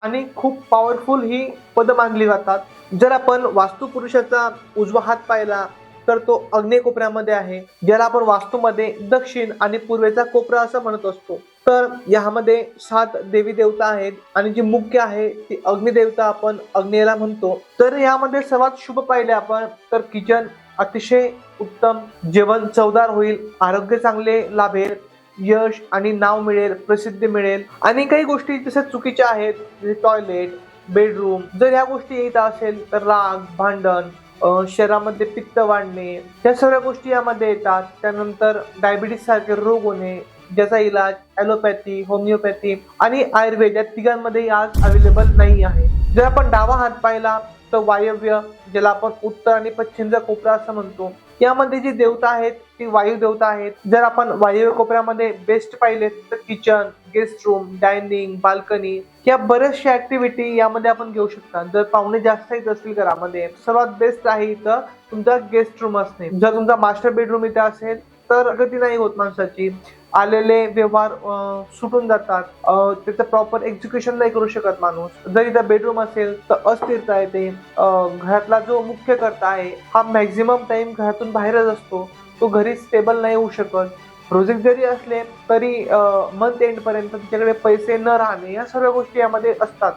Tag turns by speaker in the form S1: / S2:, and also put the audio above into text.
S1: आणि खूप पॉवरफुल ही पद मानली जातात. जर आपण वास्तुपुरुषाचा उजवा हात पाहिला तर तो आग्नेय कोपऱ्यामध्ये आहे, ज्याला आपण वास्तूमध्ये दक्षिण आणि पूर्वेचा कोपरा असं म्हणत असतो. तर यामध्ये 7 देवी देवता आहेत आणि जी मुख्य आहे ती अग्निदेवता आपण अग्नेयला म्हणतो. तर यामध्ये सर्वात शुभ पाहिले आपण तर किचन अतिशय उत्तम, जेवण चवदार होईल, आरोग्य चांगले लाभेल, यश आणि नाव मिळेल, प्रसिद्धी मिळेल. आणि काही गोष्टी जशा चुकीच्या आहेत जसे टॉयलेट, बेडरूम, जर ह्या गोष्टी येत असेल तर राग, भांडण, शरीरामध्ये पित्त वाढणे, या सगळ्या गोष्टी यामध्ये येतात. त्यानंतर डायबिटीस सारखे रोग होणे, ज्याचा इलाज ॲलोपॅथी, होमिओपॅथी आणि आयुर्वेद या तिघांमध्ये आज अवेलेबल नाही आहे. जर आपण डावा हात पाहिला तर वायव्य, ज्याला आपण उत्तर आणि पश्चिमचा कोपरा असं म्हणतो, यामध्ये जी देवता आहेत ती वायू देवता आहेत. जर आपण वायव्य कोपऱ्यामध्ये बेस्ट पाहिले तर kitchen, guest room, dining, balcony या बऱ्याचशा ऍक्टिव्हिटी यामध्ये आपण घेऊ शकता. जर पाहुणे जास्त येत असतील घरामध्ये, सर्वात बेस्ट आहे इथं तुमचा गेस्ट रूम असणे. जर तुमचा मास्टर बेडरूम इथे असेल तर गती नाही होत माणसाची, आलेले व्यवहार सुटून जातात, त्याचं प्रॉपर एक्झिक्युशन नाही करू शकत माणूस. जर इथं बेडरूम असेल तर अस्थिरता येते. घरातला जो मुख्य कर्ता आहे हा मॅक्झिमम टाइम घरातून बाहेरच असतो, तो घरी स्टेबल नाही होऊ शकत. प्रोजेक्ट जरी असले तरी मंथ एंड पर्यंत तिच्याकडे पैसे न राहणे, या सर्व गोष्टी यामध्ये असतात.